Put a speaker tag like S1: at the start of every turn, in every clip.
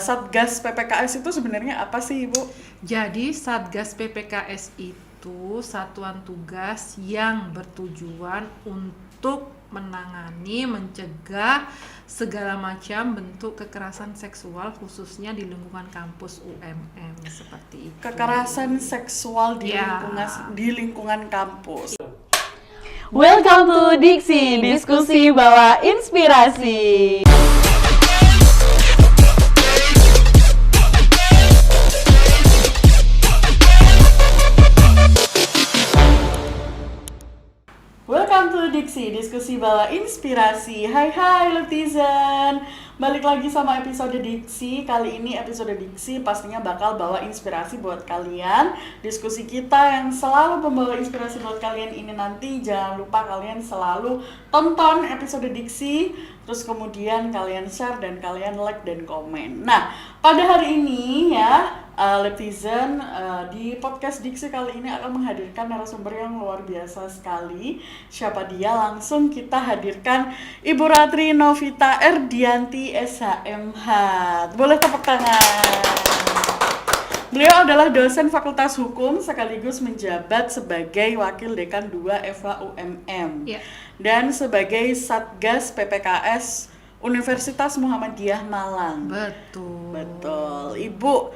S1: Satgas PPKS itu sebenarnya apa sih, Ibu?
S2: Jadi Satgas PPKS itu satuan tugas yang bertujuan untuk menangani, mencegah segala macam bentuk kekerasan seksual khususnya di lingkungan kampus UMM seperti itu.
S1: Kekerasan seksual di
S2: Ya.
S1: lingkungan kampus.
S3: Welcome to Diksi, diskusi bawa inspirasi.
S1: Welcome to Diksi, diskusi bawa inspirasi. Hai Letizen. Balik lagi sama episode Diksi. Kali ini episode Diksi pastinya bakal bawa inspirasi buat kalian. Diskusi kita yang selalu membawa inspirasi buat kalian ini nanti jangan lupa kalian selalu tonton episode Diksi. Terus kemudian kalian share dan kalian like dan komen. Nah, pada hari ini ya Letizen di podcast Diksi kali ini akan menghadirkan narasumber yang luar biasa sekali. Siapa dia? Langsung kita hadirkan Ibu Ratri Novita Erdianti SHMH. Boleh tepuk tangan. Beliau adalah dosen Fakultas Hukum sekaligus menjabat sebagai Wakil Dekan 2 FH UMM dan sebagai Satgas PPKS Universitas Muhammadiyah Malang. Betul. Ibu,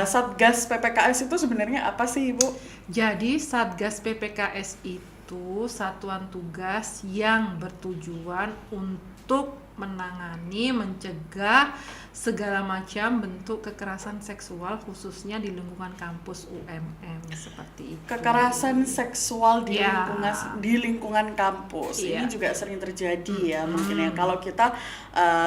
S1: Satgas PPKS itu sebenarnya apa sih, Ibu?
S2: Jadi Satgas PPKS itu satuan tugas yang bertujuan untuk menangani, mencegah segala macam bentuk kekerasan seksual khususnya di lingkungan kampus UMM seperti itu.
S1: Kekerasan seksual di lingkungan kampus ini juga sering terjadi ya mungkin ya. Kalau kita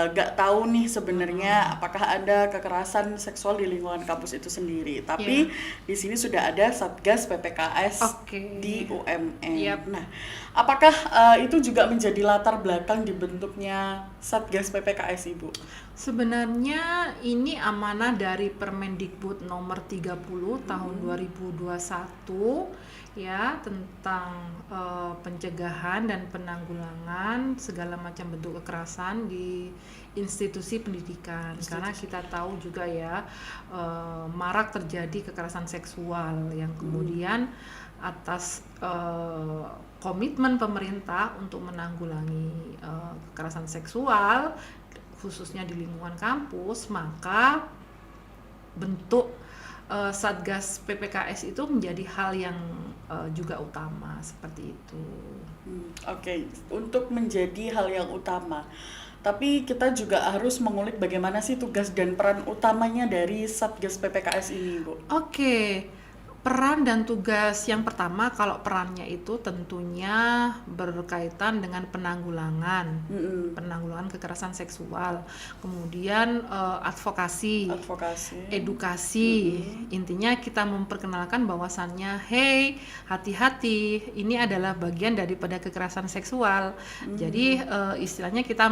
S1: nggak tahu nih sebenarnya apakah ada kekerasan seksual di lingkungan kampus itu sendiri, tapi di sini sudah ada Satgas PPKS di UMM. Nah, apakah itu juga menjadi latar belakang dibentuknya Satgas PPKS, Ibu?
S2: Sebenarnya ini amanah dari Permendikbud nomor 30 tahun 2021 ya tentang pencegahan dan penanggulangan segala macam bentuk kekerasan di institusi pendidikan. Karena kita tahu juga ya marak terjadi kekerasan seksual yang kemudian atas komitmen pemerintah untuk menanggulangi kekerasan seksual khususnya di lingkungan kampus, maka bentuk Satgas PPKS itu menjadi hal yang juga utama seperti itu.
S1: Oke, untuk menjadi hal yang utama. Tapi kita juga harus mengulik bagaimana sih tugas dan peran utamanya dari Satgas PPKS ini, Bu.
S2: Peran dan tugas yang pertama, kalau perannya itu tentunya berkaitan dengan penanggulangan kekerasan seksual, kemudian advokasi, edukasi. Intinya kita memperkenalkan bahwasannya, hey, hati-hati, ini adalah bagian daripada kekerasan seksual. Jadi istilahnya kita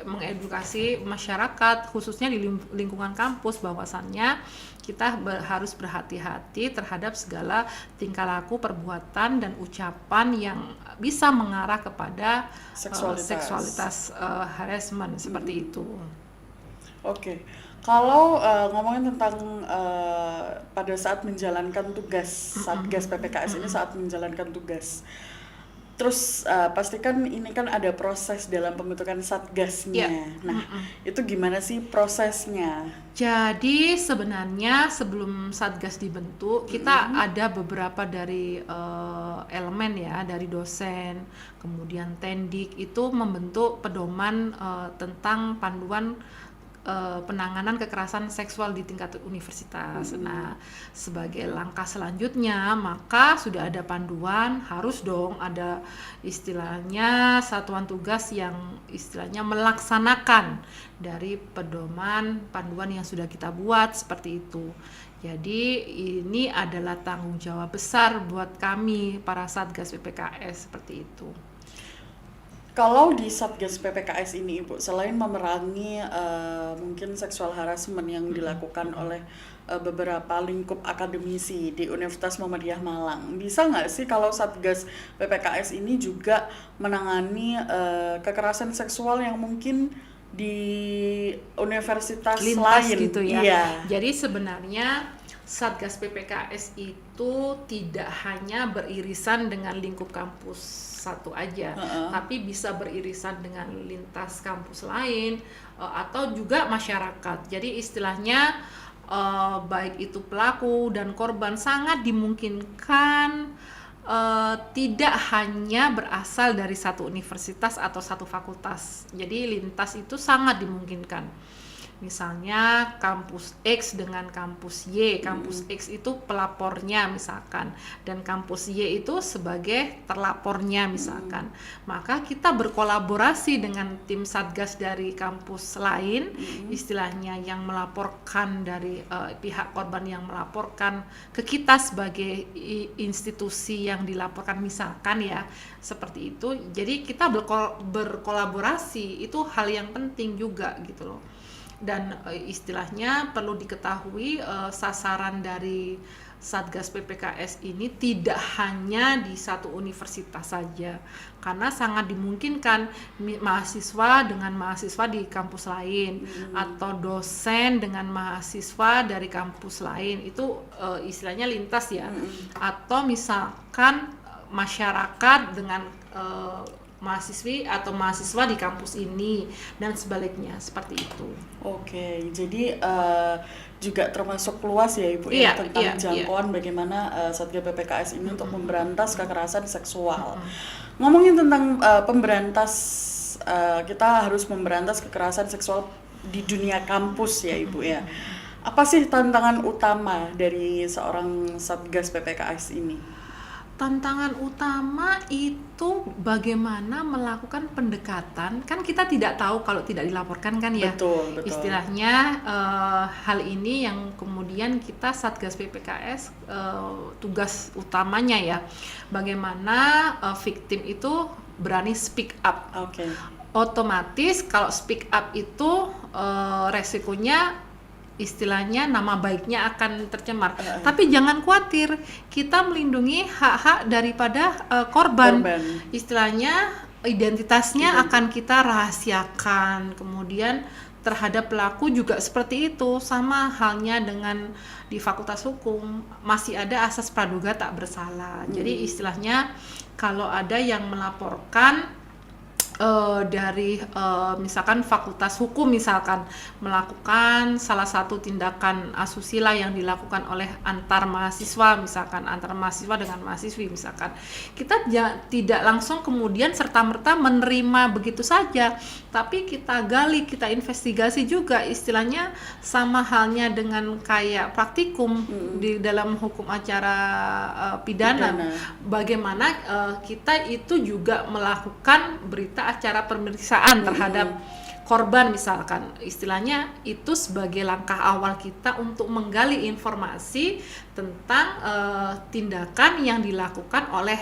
S2: mengedukasi masyarakat khususnya di lingkungan kampus bahwasannya kita harus berhati-hati terhadap segala tingkah laku, perbuatan, dan ucapan yang bisa mengarah kepada seksualitas harassment seperti itu.
S1: Oke. Kalau ngomongin tentang pada saat menjalankan tugas Satgas PPKS ini saat menjalankan tugas, terus pastikan ini kan ada proses dalam pembentukan satgasnya. Nah, itu gimana sih prosesnya?
S2: Jadi sebenarnya sebelum satgas dibentuk, kita ada beberapa dari elemen ya, dari dosen, kemudian tendik itu membentuk pedoman tentang panduan penanganan kekerasan seksual di tingkat universitas. Nah, sebagai langkah selanjutnya maka sudah ada panduan, harus dong ada istilahnya satuan tugas yang istilahnya melaksanakan dari pedoman panduan yang sudah kita buat seperti itu. Jadi ini adalah tanggung jawab besar buat kami para Satgas PPKS seperti itu.
S1: Kalau di Satgas PPKS ini, Ibu, selain memerangi mungkin seksual harassment yang dilakukan oleh beberapa lingkup akademisi di Universitas Muhammadiyah Malang, bisa nggak sih kalau Satgas PPKS ini juga menangani kekerasan seksual yang mungkin di universitas
S2: lintas
S1: lain
S2: gitu ya.
S1: Iya.
S2: Jadi sebenarnya Satgas PPKS itu tidak hanya beririsan dengan lingkup kampus satu aja, tapi bisa beririsan dengan lintas kampus lain atau juga masyarakat. Jadi istilahnya baik itu pelaku dan korban sangat dimungkinkan tidak hanya berasal dari satu universitas atau satu fakultas. Jadi lintas itu sangat dimungkinkan. Misalnya kampus X dengan kampus Y, kampus X itu pelapornya misalkan, dan kampus Y itu sebagai terlapornya misalkan. Maka kita berkolaborasi dengan tim Satgas dari kampus lain, istilahnya yang melaporkan dari pihak korban yang melaporkan ke kita sebagai institusi yang dilaporkan misalkan ya, seperti itu. Jadi kita berkolaborasi, itu hal yang penting juga gitu loh. Dan istilahnya perlu diketahui sasaran dari Satgas PPKS ini tidak hanya di satu universitas saja, karena sangat dimungkinkan mahasiswa dengan mahasiswa di kampus lain atau dosen dengan mahasiswa dari kampus lain, itu istilahnya lintas ya, atau misalkan masyarakat dengan mahasiswi atau mahasiswa di kampus ini dan sebaliknya, seperti itu.
S1: Oke, jadi juga termasuk luas ya Ibu ya tentang jangkauan bagaimana Satgas PPKS ini untuk memberantas kekerasan seksual. Ngomongin tentang kita harus memberantas kekerasan seksual di dunia kampus ya Ibu ya. Apa sih tantangan utama dari seorang Satgas PPKS ini?
S2: Tantangan utama itu bagaimana melakukan pendekatan, kan kita tidak tahu kalau tidak dilaporkan kan ya.
S1: Betul.
S2: Istilahnya hal ini yang kemudian kita Satgas PPKS tugas utamanya ya, bagaimana victim itu berani speak up.
S1: Oke.
S2: Otomatis kalau speak up itu resikonya istilahnya nama baiknya akan tercemar. Tapi jangan khawatir, kita melindungi hak-hak daripada korban. Istilahnya identitasnya akan kita rahasiakan. Kemudian terhadap pelaku juga seperti itu, sama halnya dengan di Fakultas Hukum masih ada asas praduga tak bersalah. Jadi istilahnya kalau ada yang melaporkan dari misalkan Fakultas Hukum misalkan melakukan salah satu tindakan asusila yang dilakukan oleh antar mahasiswa, misalkan antar mahasiswa dengan mahasiswi misalkan, kita tidak langsung kemudian serta-merta menerima begitu saja, tapi kita gali, kita investigasi juga, istilahnya sama halnya dengan kayak praktikum di dalam hukum acara pidana. Bagaimana kita itu juga melakukan berita acara pemeriksaan terhadap korban misalkan, istilahnya itu sebagai langkah awal kita untuk menggali informasi tentang tindakan yang dilakukan oleh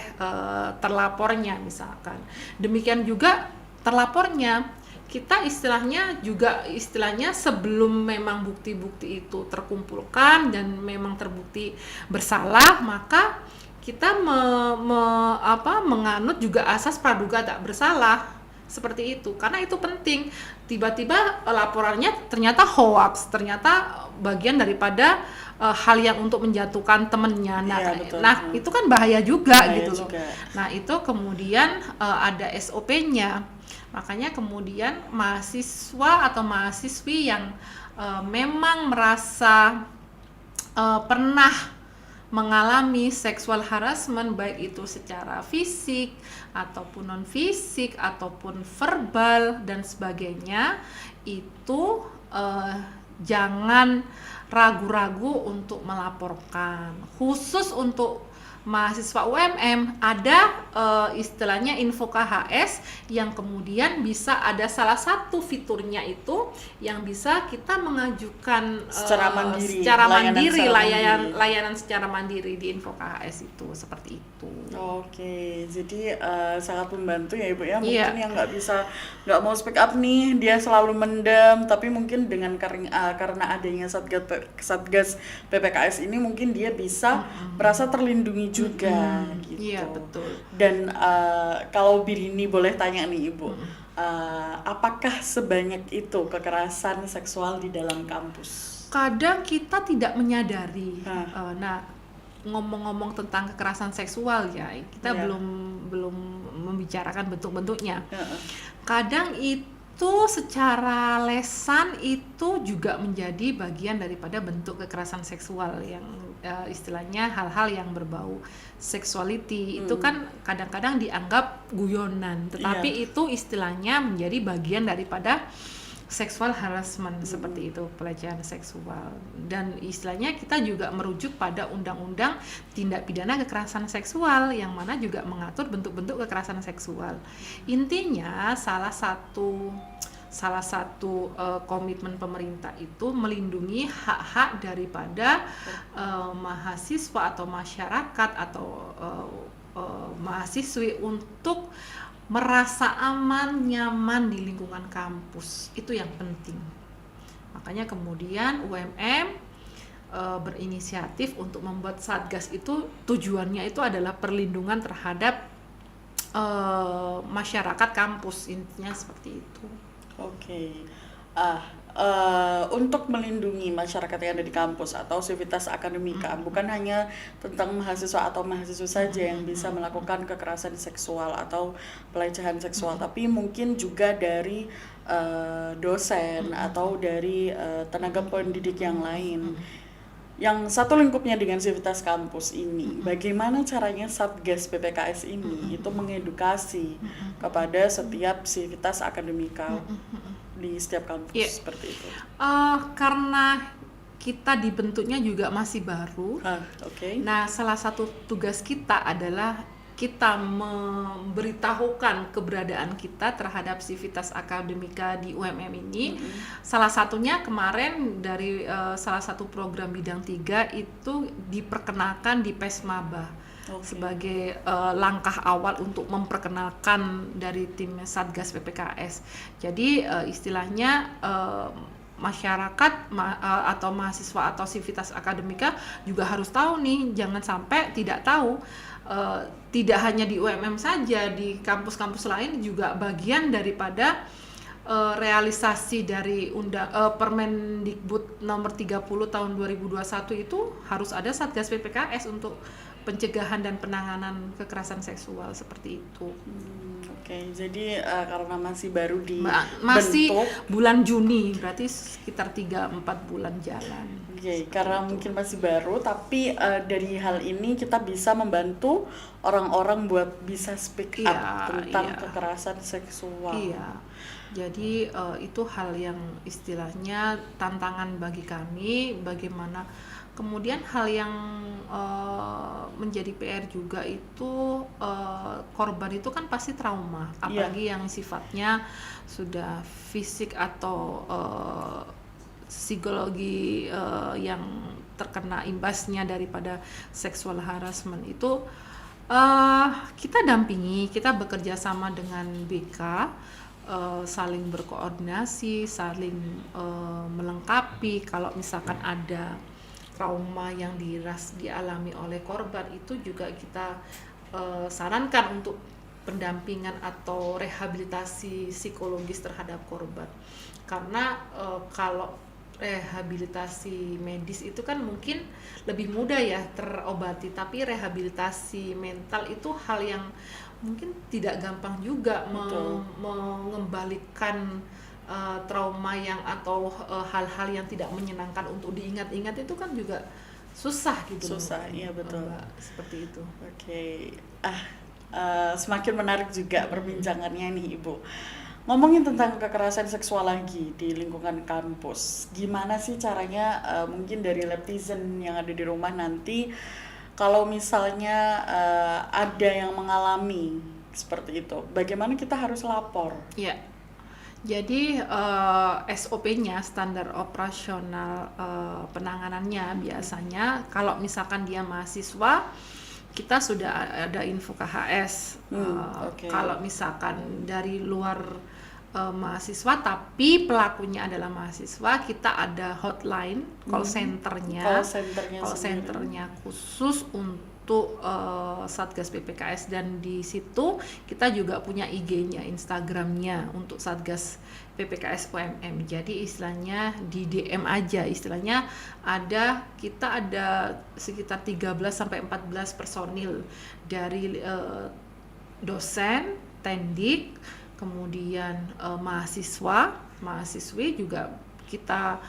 S2: terlapornya misalkan. Demikian juga terlapornya, kita istilahnya sebelum memang bukti-bukti itu terkumpulkan dan memang terbukti bersalah, maka kita menganut juga asas praduga tak bersalah, seperti itu. Karena itu penting. Tiba-tiba laporannya ternyata hoax, ternyata bagian daripada hal yang untuk menjatuhkan temennya. Nah, itu kan bahaya juga gitu loh. Nah, itu kemudian ada SOP-nya. Makanya kemudian mahasiswa atau mahasiswi yang memang merasa pernah mengalami sexual harassment, baik itu secara fisik ataupun non fisik ataupun verbal dan sebagainya, itu jangan ragu-ragu untuk melaporkan. Khusus untuk mahasiswa UMM ada istilahnya info KHS yang kemudian bisa ada salah satu fiturnya itu yang bisa kita mengajukan
S1: secara mandiri
S2: layanan secara mandiri di info KHS itu, seperti itu.
S1: Oke, jadi sangat membantu ya Ibu ya. Mungkin yang nggak mau speak up nih, dia selalu mendem, tapi mungkin dengan karena adanya Satgas PPKS ini mungkin dia bisa merasa terlindungi juga gitu.
S2: Iya, betul.
S1: Dan kalau Birini boleh tanya nih Ibu, apakah sebanyak itu kekerasan seksual di dalam kampus?
S2: Kadang kita tidak menyadari.
S1: Nah.
S2: Nah, ngomong-ngomong tentang kekerasan seksual ya, kita
S1: Iya.
S2: belum membicarakan bentuk-bentuknya.
S1: Heeh.
S2: Kadang itu secara lesan itu juga menjadi bagian daripada bentuk kekerasan seksual yang istilahnya hal-hal yang berbau sexuality itu kan kadang-kadang dianggap guyonan, tetapi itu istilahnya menjadi bagian daripada sexual harassment seperti itu, pelecehan seksual. Dan istilahnya kita juga merujuk pada undang-undang tindak pidana kekerasan seksual yang mana juga mengatur bentuk-bentuk kekerasan seksual. Intinya salah satu komitmen pemerintah itu melindungi hak-hak daripada mahasiswa atau masyarakat atau mahasiswi untuk merasa aman, nyaman di lingkungan kampus. Itu yang penting. Makanya kemudian UMM berinisiatif untuk membuat Satgas itu tujuannya itu adalah perlindungan terhadap masyarakat kampus, intinya seperti itu.
S1: Oke. Untuk melindungi masyarakat yang ada di kampus atau sivitas akademika, bukan hanya tentang mahasiswa atau mahasiswa saja yang bisa melakukan kekerasan seksual atau pelecehan seksual, tapi mungkin juga dari dosen atau dari tenaga pendidik yang lain. Yang satu lingkupnya dengan sivitas kampus ini, bagaimana caranya Satgas PPKS ini itu mengedukasi kepada setiap sivitas akademika di setiap kampus seperti itu?
S2: Karena kita dibentuknya juga masih baru.
S1: Oke.
S2: Nah, salah satu tugas kita adalah kita memberitahukan keberadaan kita terhadap sivitas akademika di UMM ini. Salah satunya kemarin dari salah satu program bidang 3 itu diperkenalkan di Pesmaba. Sebagai langkah awal untuk memperkenalkan dari tim Satgas PPKS. Jadi istilahnya masyarakat atau mahasiswa atau sivitas akademika juga harus tahu nih, jangan sampai tidak tahu. Tidak hanya di UMM saja, di kampus-kampus lain juga bagian daripada realisasi dari Permendikbud nomor 30 tahun 2021 itu harus ada Satgas PPKS untuk pencegahan dan penanganan kekerasan seksual seperti itu.
S1: Oke, jadi karena masih baru
S2: masih
S1: dibentuk,
S2: bulan Juni, berarti sekitar 3-4 bulan jalan.
S1: Oke, karena mungkin masih baru, tapi dari hal ini kita bisa membantu orang-orang buat bisa speak up tentang kekerasan seksual.
S2: Iya. Jadi itu hal yang istilahnya tantangan bagi kami, bagaimana kemudian hal yang menjadi PR juga itu korban itu kan pasti trauma, apalagi yang sifatnya sudah fisik atau psikologi yang terkena imbasnya daripada sexual harassment itu kita dampingi, kita bekerja sama dengan BK, saling berkoordinasi, saling melengkapi. Kalau misalkan ada trauma yang dialami oleh korban itu juga kita sarankan untuk pendampingan atau rehabilitasi psikologis terhadap korban. Karena kalau rehabilitasi medis itu kan mungkin lebih mudah ya terobati, tapi rehabilitasi mental itu hal yang mungkin tidak gampang juga mengembalikan trauma yang atau hal-hal yang tidak menyenangkan untuk diingat-ingat itu kan juga susah gitu.
S1: Susah, iya betul.
S2: Mbak, seperti itu.
S1: Oke. Semakin menarik juga perbincangannya nih Ibu. Ngomongin tentang kekerasan seksual lagi di lingkungan kampus, gimana sih caranya mungkin dari Laptizen yang ada di rumah nanti kalau misalnya ada yang mengalami seperti itu, bagaimana kita harus lapor?
S2: Ya, jadi SOP-nya, standar operasional penanganannya biasanya kalau misalkan dia mahasiswa, kita sudah ada info KHS. Kalau misalkan dari luar mahasiswa tapi pelakunya adalah mahasiswa, kita ada hotline, call centernya khusus untuk untuk Satgas PPKS, dan di situ kita juga punya IG-nya, Instagram-nya untuk Satgas PPKS UMM. Jadi istilahnya di DM aja, istilahnya kita ada sekitar 13 sampai 14 personil dari dosen, tendik, kemudian mahasiswi juga kita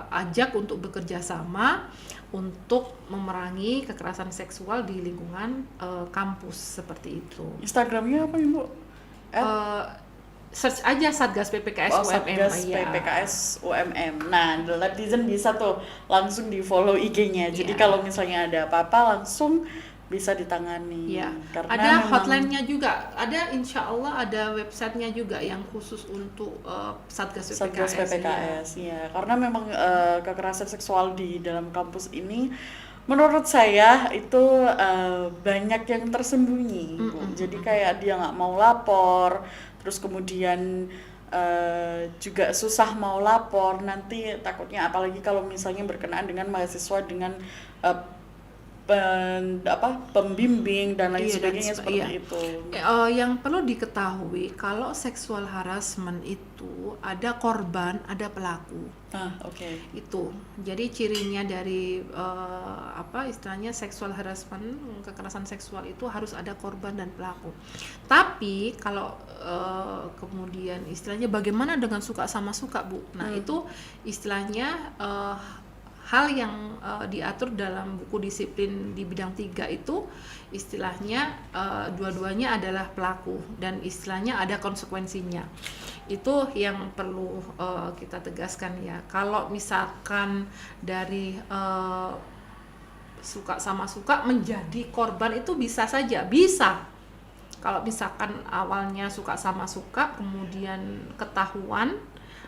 S2: ajak untuk bekerja sama untuk memerangi kekerasan seksual di lingkungan kampus seperti itu.
S1: Instagramnya apa Ibu?
S2: Search aja Satgas PPKS UMM.
S1: Satgas PPKS UMM. Nah, netizen bisa tuh langsung di follow IG-nya. Jadi kalau misalnya ada apa-apa langsung bisa ditangani.
S2: Ya,
S1: Karena
S2: ada
S1: memang
S2: hotline-nya juga, ada insya Allah ada website-nya juga yang khusus untuk Satgas PPKS.
S1: Ya, karena memang kekerasan seksual di dalam kampus ini menurut saya itu banyak yang tersembunyi, Bu. Jadi kayak dia nggak mau lapor, terus kemudian juga susah mau lapor, nanti takutnya apalagi kalau misalnya berkenaan dengan mahasiswa dengan pembimbing dan lain sebagainya seperti itu.
S2: Yang perlu diketahui kalau seksual harassment itu ada korban, ada pelaku.
S1: Oke.
S2: Itu. Jadi cirinya dari istilahnya seksual harassment, kekerasan seksual itu harus ada korban dan pelaku. Tapi kalau kemudian istilahnya bagaimana dengan suka sama suka, Bu? Nah, itu istilahnya hal yang diatur dalam buku disiplin di bidang 3 itu istilahnya dua-duanya adalah pelaku dan istilahnya ada konsekuensinya. Itu yang perlu kita tegaskan ya. Kalau misalkan dari suka sama suka menjadi korban itu bisa saja, bisa. Kalau misalkan awalnya suka sama suka kemudian ketahuan,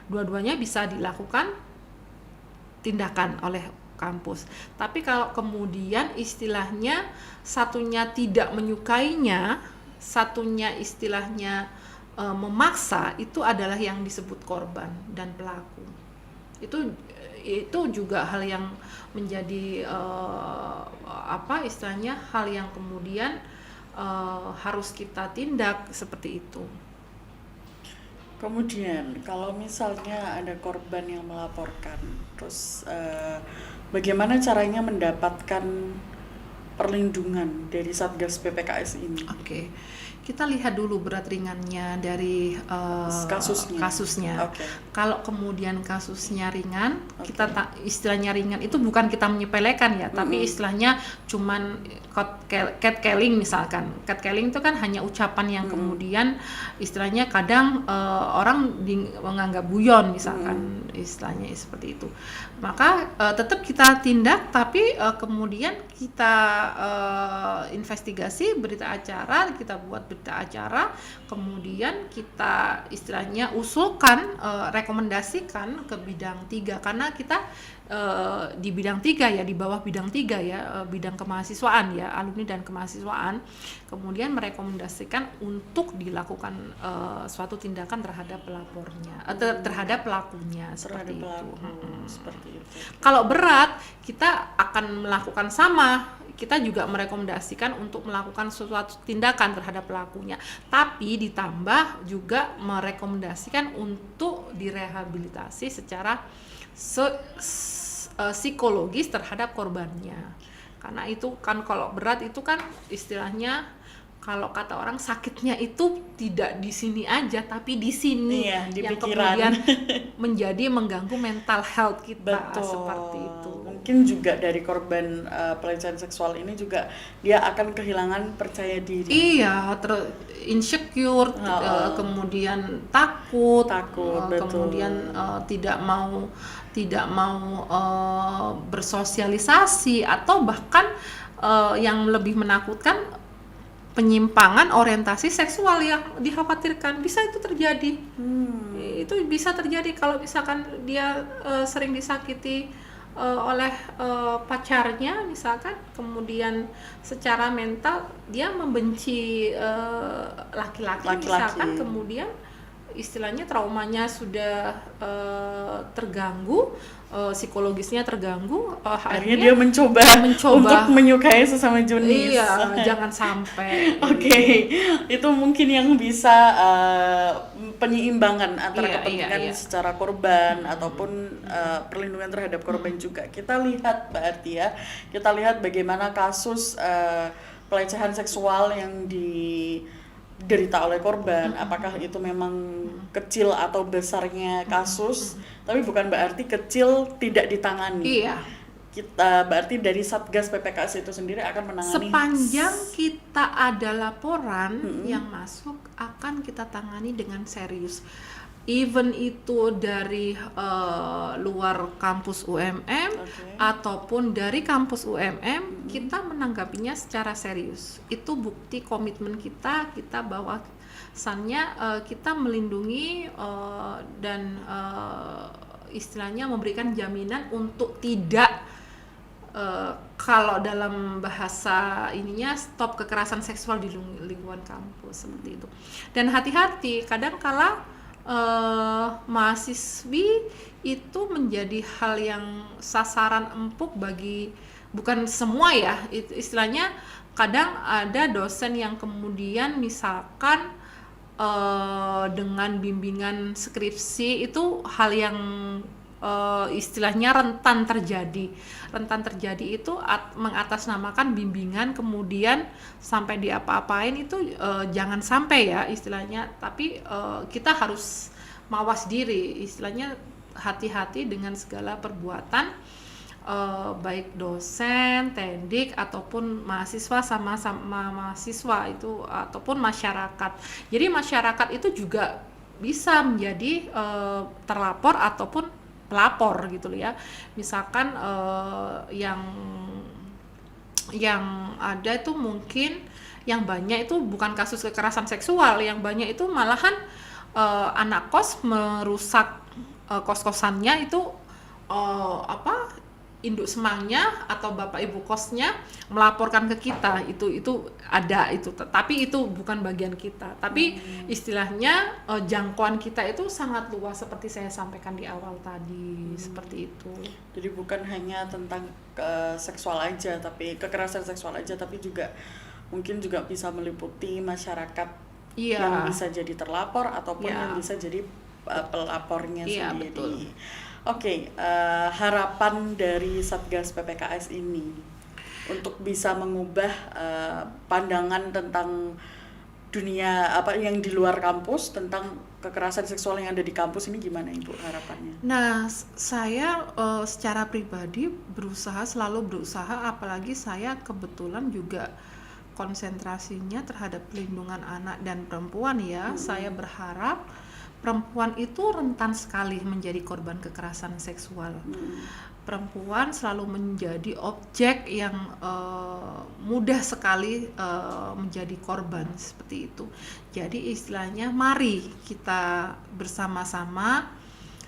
S2: dua-duanya bisa dilakukan tindakan oleh kampus. Tapi kalau kemudian istilahnya satunya tidak menyukainya, satunya istilahnya memaksa, itu adalah yang disebut korban dan pelaku. Itu juga hal yang menjadi istilahnya hal yang kemudian harus kita tindak seperti itu.
S1: Kemudian kalau misalnya ada korban yang melaporkan, terus bagaimana caranya mendapatkan perlindungan dari Satgas PPKS ini?
S2: Oke. Kita lihat dulu berat ringannya dari kasusnya.
S1: Okay.
S2: Kalau kemudian kasusnya ringan, kita istilahnya ringan itu bukan kita menyepelekan ya, tapi istilahnya cuman catcalling misalkan. Catcalling itu kan hanya ucapan yang kemudian istilahnya kadang orang menganggap guyon misalkan, istilahnya seperti itu. Maka tetap kita tindak, tapi kemudian kita investigasi berita acara, kita buat berita acara, kemudian kita istilahnya usulkan, rekomendasikan ke bidang 3 karena kita di bidang 3 ya, di bawah bidang 3 ya, bidang kemahasiswaan ya, alumni dan kemahasiswaan, kemudian merekomendasikan untuk dilakukan suatu tindakan terhadap pelapornya, terhadap pelakunya seperti itu.
S1: Seperti itu.
S2: Kalau berat, kita akan melakukan sama. Kita juga merekomendasikan untuk melakukan suatu tindakan terhadap pelakunya, tapi ditambah juga merekomendasikan untuk direhabilitasi secara psikologis terhadap korbannya. Karena itu kan kalau berat itu kan istilahnya kalau kata orang sakitnya itu tidak di sini aja tapi di sini,
S1: di
S2: yang
S1: pikiran.
S2: kemudian menjadi mengganggu mental health kita.
S1: Betul.
S2: Seperti itu.
S1: Mungkin juga dari korban pelecehan seksual ini juga dia akan kehilangan percaya diri.
S2: Iya, insecure, kemudian takut,
S1: betul.
S2: kemudian tidak mau bersosialisasi, atau bahkan yang lebih menakutkan penyimpangan orientasi seksual yang dikhawatirkan bisa itu terjadi. Itu bisa terjadi kalau misalkan dia sering disakiti oleh pacarnya misalkan, kemudian secara mental dia membenci laki-laki misalkan, kemudian istilahnya traumanya sudah terganggu, psikologisnya terganggu,
S1: Akhirnya dia mencoba
S2: mencoba
S1: untuk menyukai sesama jenis.
S2: iya, jangan sampai.
S1: Oke, itu mungkin yang bisa penyeimbangan antara
S2: Iya,
S1: kepentingan
S2: iya.
S1: secara korban ataupun perlindungan terhadap korban juga. Kita lihat Mbak Arti ya, kita lihat bagaimana kasus pelecehan seksual yang diderita oleh korban, apakah itu memang kecil atau besarnya kasus, tapi bukan berarti kecil tidak ditangani.
S2: Iya.
S1: Kita berarti dari Satgas PPKS itu sendiri akan menangani
S2: Sepanjang kita ada laporan yang masuk, akan kita tangani dengan serius. Even itu dari luar kampus UMM ataupun dari kampus UMM, kita menanggapinya secara serius. Itu bukti komitmen kita bahwasannya kita melindungi dan istilahnya memberikan jaminan untuk tidak kalau dalam bahasa ininya stop kekerasan seksual di lingkungan kampus seperti itu. Dan hati-hati, kadang kala mahasiswi itu menjadi hal yang sasaran empuk bagi, bukan semua ya, istilahnya kadang ada dosen yang kemudian misalkan dengan bimbingan skripsi itu hal yang istilahnya rentan terjadi itu mengatasnamakan bimbingan, kemudian sampai diapa-apain itu jangan sampai ya istilahnya, tapi kita harus mawas diri, istilahnya hati-hati dengan segala perbuatan baik dosen, tendik ataupun mahasiswa sama mahasiswa itu ataupun masyarakat. Jadi masyarakat itu juga bisa menjadi terlapor ataupun pelapor gitu ya. Misalkan yang ada itu mungkin yang banyak itu bukan kasus kekerasan seksual, yang banyak itu malahan anak kos merusak kos-kosannya itu induk semangnya atau bapak ibu kosnya melaporkan ke kita, itu ada itu, tapi itu bukan bagian kita, tapi istilahnya jangkauan kita itu sangat luas seperti saya sampaikan di awal tadi, seperti itu.
S1: Jadi bukan hanya tentang seksual aja, tapi kekerasan seksual aja, tapi juga mungkin juga bisa meliputi masyarakat yang bisa jadi terlapor ataupun yang bisa jadi pelapornya sendiri.
S2: Betul.
S1: Oke, harapan dari Satgas PPKS ini untuk bisa mengubah pandangan tentang dunia yang di luar kampus tentang kekerasan seksual yang ada di kampus ini gimana Ibu harapannya?
S2: Nah, saya secara pribadi selalu berusaha, apalagi saya kebetulan juga konsentrasinya terhadap pelindungan anak dan perempuan ya. Saya berharap perempuan itu rentan sekali menjadi korban kekerasan seksual. Perempuan selalu menjadi objek yang mudah sekali menjadi korban seperti itu. Jadi istilahnya mari kita bersama-sama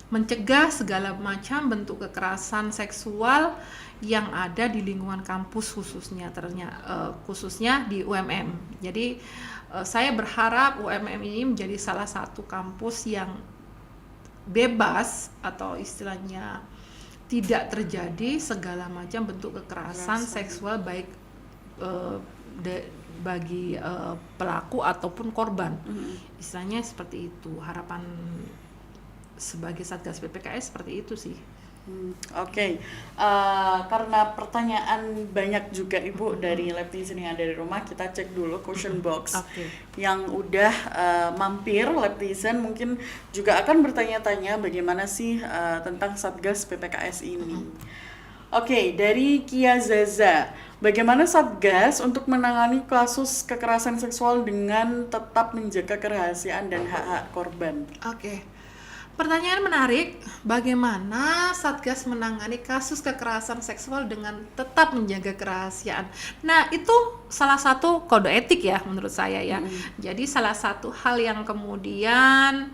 S2: mencegah segala macam bentuk kekerasan seksual yang ada di lingkungan kampus khususnya di UMM. Jadi saya berharap UMM ini menjadi salah satu kampus yang bebas atau istilahnya tidak terjadi segala macam bentuk kekerasan seksual baik bagi pelaku ataupun korban. Istilahnya seperti itu. Harapan sebagai Satgas PPKS seperti itu sih.
S1: Oke. Karena pertanyaan banyak juga Ibu dari Leptizen yang ada di rumah, kita cek dulu question box. Yang udah mampir Leptizen mungkin juga akan bertanya-tanya bagaimana sih tentang Satgas PPKS ini. Oke, dari Kia Zaza, bagaimana Satgas untuk menangani kasus kekerasan seksual dengan tetap menjaga kerahasiaan dan hak-hak korban?
S2: Pertanyaan menarik, bagaimana Satgas menangani kasus kekerasan seksual dengan tetap menjaga kerahasiaan? Nah, itu salah satu kode etik ya menurut saya ya. Jadi salah satu hal yang kemudian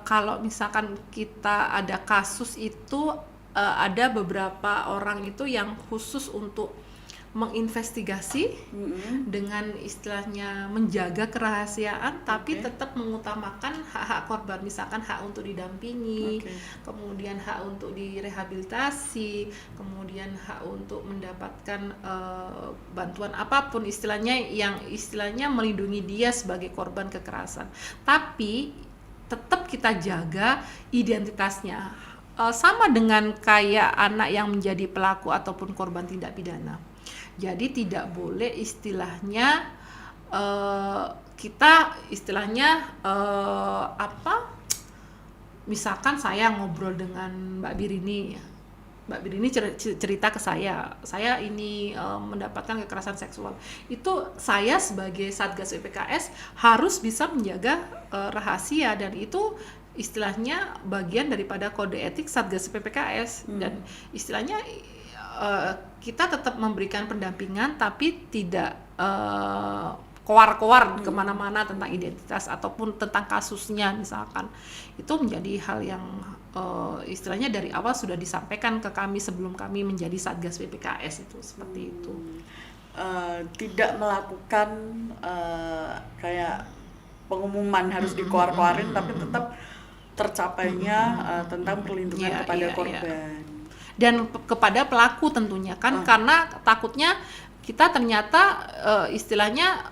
S2: kalau misalkan kita ada kasus itu ada beberapa orang itu yang khusus untuk menginvestigasi dengan istilahnya menjaga kerahasiaan, tapi tetap mengutamakan hak-hak korban, misalkan hak untuk didampingi, kemudian hak untuk direhabilitasi, kemudian hak untuk mendapatkan bantuan apapun istilahnya yang istilahnya melindungi dia sebagai korban kekerasan. Tapi tetap kita jaga identitasnya. Sama dengan kayak anak yang menjadi pelaku ataupun korban tindak pidana. Jadi tidak boleh istilahnya kita istilahnya misalkan saya ngobrol dengan Mbak Birini, Mbak Birini cerita ke saya ini mendapatkan kekerasan seksual. Itu saya sebagai Satgas PPKS harus bisa menjaga rahasia, dan itu istilahnya bagian daripada kode etik Satgas PPKS. Dan istilahnya kita tetap memberikan pendampingan tapi tidak koar-koar kemana-mana tentang identitas ataupun tentang kasusnya misalkan. Itu menjadi hal yang istilahnya dari awal sudah disampaikan ke kami sebelum kami menjadi Satgas PPKS itu seperti itu.
S1: Tidak melakukan kayak pengumuman harus dikoar-koarin, tapi tetap tercapainya tentang perlindungan kepada korban.
S2: Dan kepada pelaku tentunya kan, karena takutnya kita ternyata istilahnya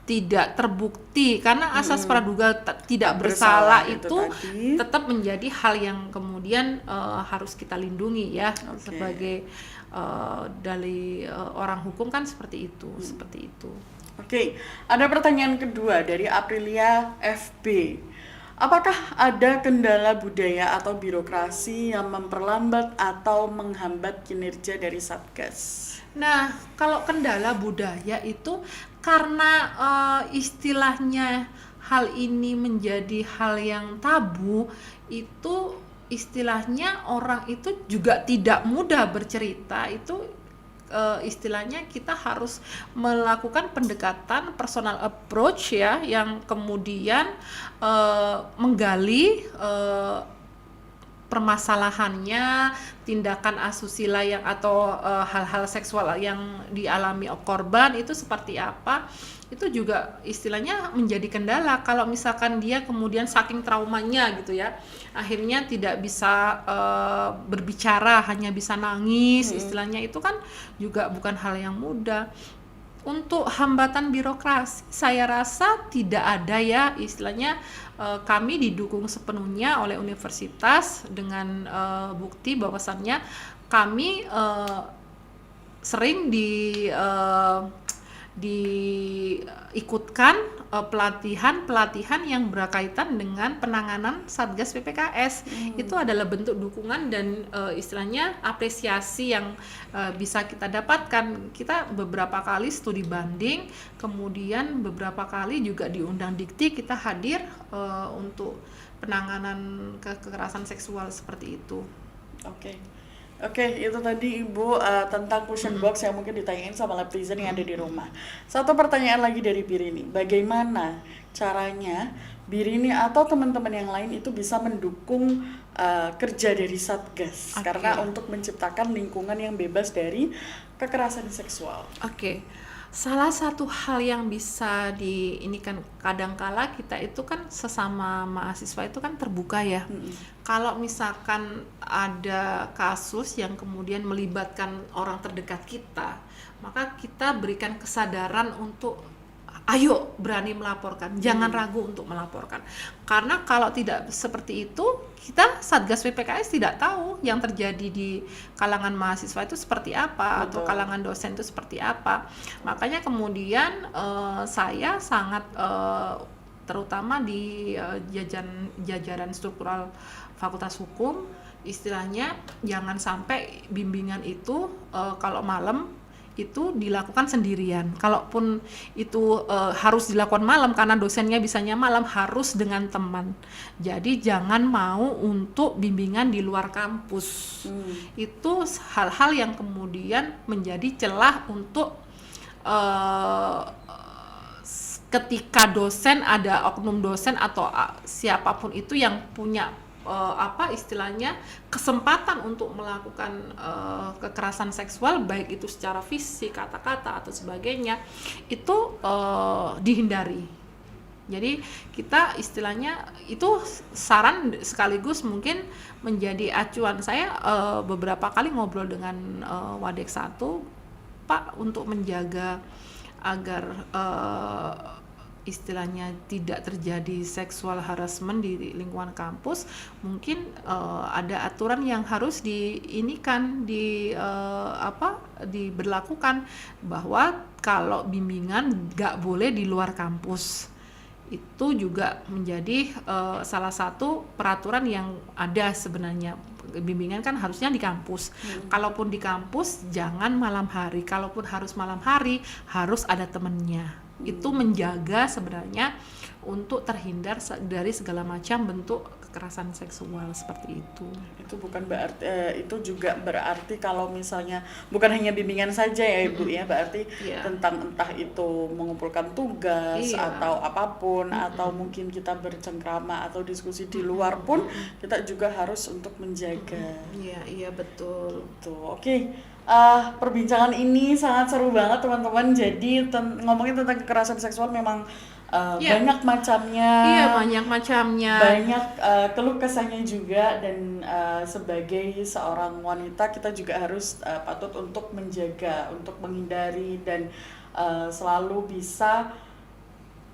S2: tidak terbukti karena asas praduga tidak bersalah itu tetap menjadi hal yang kemudian harus kita lindungi ya sebagai dari orang hukum kan seperti itu.
S1: Oke, ada pertanyaan kedua dari Aprilia FB. Apakah ada kendala budaya atau birokrasi yang memperlambat atau menghambat kinerja dari Satgas?
S2: Nah, kalau kendala budaya itu karena istilahnya hal ini menjadi hal yang tabu, itu istilahnya orang itu juga tidak mudah bercerita. Itu istilahnya kita harus melakukan pendekatan personal approach ya, yang kemudian menggali permasalahannya, tindakan asusila yang atau hal-hal seksual yang dialami korban itu seperti apa. Itu juga istilahnya menjadi kendala kalau misalkan dia kemudian saking traumanya gitu ya, akhirnya tidak bisa berbicara, hanya bisa nangis istilahnya. Itu kan juga bukan hal yang mudah. Untuk hambatan birokrasi saya rasa tidak ada ya, istilahnya kami didukung sepenuhnya oleh universitas dengan bukti bahwasannya kami sering diikutkan pelatihan yang berkaitan dengan penanganan Satgas PPKS. Itu adalah bentuk dukungan dan istilahnya apresiasi yang bisa kita dapatkan. Kita beberapa kali studi banding, kemudian beberapa kali juga diundang Dikti, kita hadir untuk penanganan kekerasan seksual seperti itu.
S1: Oke, itu tadi Ibu tentang question box yang mungkin ditanyain sama netizen yang ada di rumah. Satu pertanyaan lagi dari Birini, bagaimana caranya Birini atau teman-teman yang lain itu bisa mendukung kerja dari Satgas karena untuk menciptakan lingkungan yang bebas dari kekerasan seksual?
S2: Salah satu hal yang bisa ini kan kadangkala kita itu kan sesama mahasiswa itu kan terbuka ya. Kalau misalkan ada kasus yang kemudian melibatkan orang terdekat kita, maka kita berikan kesadaran untuk ayo berani melaporkan, jangan ragu untuk melaporkan. Karena kalau tidak seperti itu, kita Satgas PPKS tidak tahu yang terjadi di kalangan mahasiswa itu seperti apa, atau kalangan dosen itu seperti apa. Makanya kemudian saya sangat terutama di jajaran struktural Fakultas Hukum, istilahnya jangan sampai bimbingan itu kalau malam itu dilakukan sendirian. Kalaupun itu harus dilakukan malam karena dosennya bisanya malam, harus dengan teman. Jadi jangan mau untuk bimbingan di luar kampus. Itu hal-hal yang kemudian menjadi celah untuk ketika dosen, ada oknum dosen atau siapapun itu yang punya apa istilahnya kesempatan untuk melakukan kekerasan seksual baik itu secara fisik, kata-kata atau sebagainya itu dihindari. Jadi kita istilahnya itu saran sekaligus mungkin menjadi acuan saya beberapa kali ngobrol dengan Wadek 1 Pak untuk menjaga agar istilahnya tidak terjadi seksual harassment di lingkungan kampus, mungkin ada aturan yang harus diberlakukan bahwa kalau bimbingan nggak boleh di luar kampus. Itu juga menjadi salah satu peraturan yang ada sebenarnya. Bimbingan kan harusnya di kampus. Kalaupun di kampus jangan malam hari. Kalaupun harus malam hari harus ada temennya. Itu menjaga sebenarnya untuk terhindar dari segala macam bentuk kekerasan seksual seperti itu.
S1: Itu bukan berarti itu juga berarti kalau misalnya bukan hanya bimbingan saja ya Ibu ya, berarti tentang entah itu mengumpulkan tugas atau apapun atau mungkin kita bercengkrama atau diskusi di luar pun kita juga harus untuk menjaga.
S2: Iya betul.
S1: Tuh, oke. Perbincangan ini sangat seru banget teman-teman. Jadi ngomongin tentang kekerasan seksual memang banyak macamnya.
S2: Iya, banyak macamnya.
S1: Banyak keluh kesahnya juga, dan sebagai seorang wanita kita juga harus patut untuk menjaga, untuk menghindari dan selalu bisa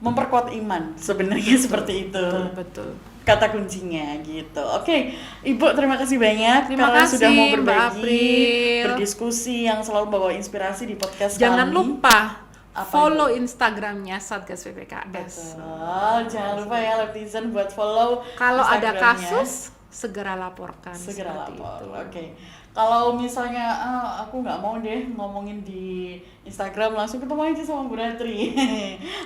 S1: memperkuat iman. Sebenarnya seperti itu.
S2: Betul.
S1: Kata kuncinya gitu. Oke, Ibu terima kasih banyak
S2: karena
S1: sudah mau
S2: Mbak
S1: berbagi,
S2: April.
S1: Berdiskusi yang selalu bawa inspirasi di podcast
S2: Jangan
S1: kami.
S2: lupa
S1: Apa
S2: follow
S1: itu?
S2: Instagramnya Satgas PPKS.
S1: Betul. Jangan lupa ya netizen buat follow.
S2: Kalau ada
S1: Instagramnya.
S2: kasus segera laporkan.
S1: Segera
S2: seperti
S1: lapor.
S2: itu.
S1: Oke. Kalau misalnya aku nggak mau deh ngomongin di Instagram, langsung ketemu aja sama Bu Ratri.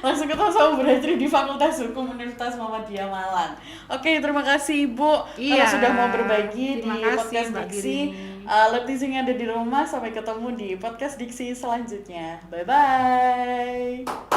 S1: Langsung ketemu sama Bu Ratri di Fakultas Hukum Universitas Muhammadiyah Malang. Oke, terima kasih Ibu
S2: Iya,
S1: karena sudah mau berbagi di
S2: terima kasih,
S1: podcast
S2: Mbak
S1: Diksi.
S2: Girini.
S1: Netizen yang ada di rumah, sampai ketemu di podcast Diksi selanjutnya. Bye bye.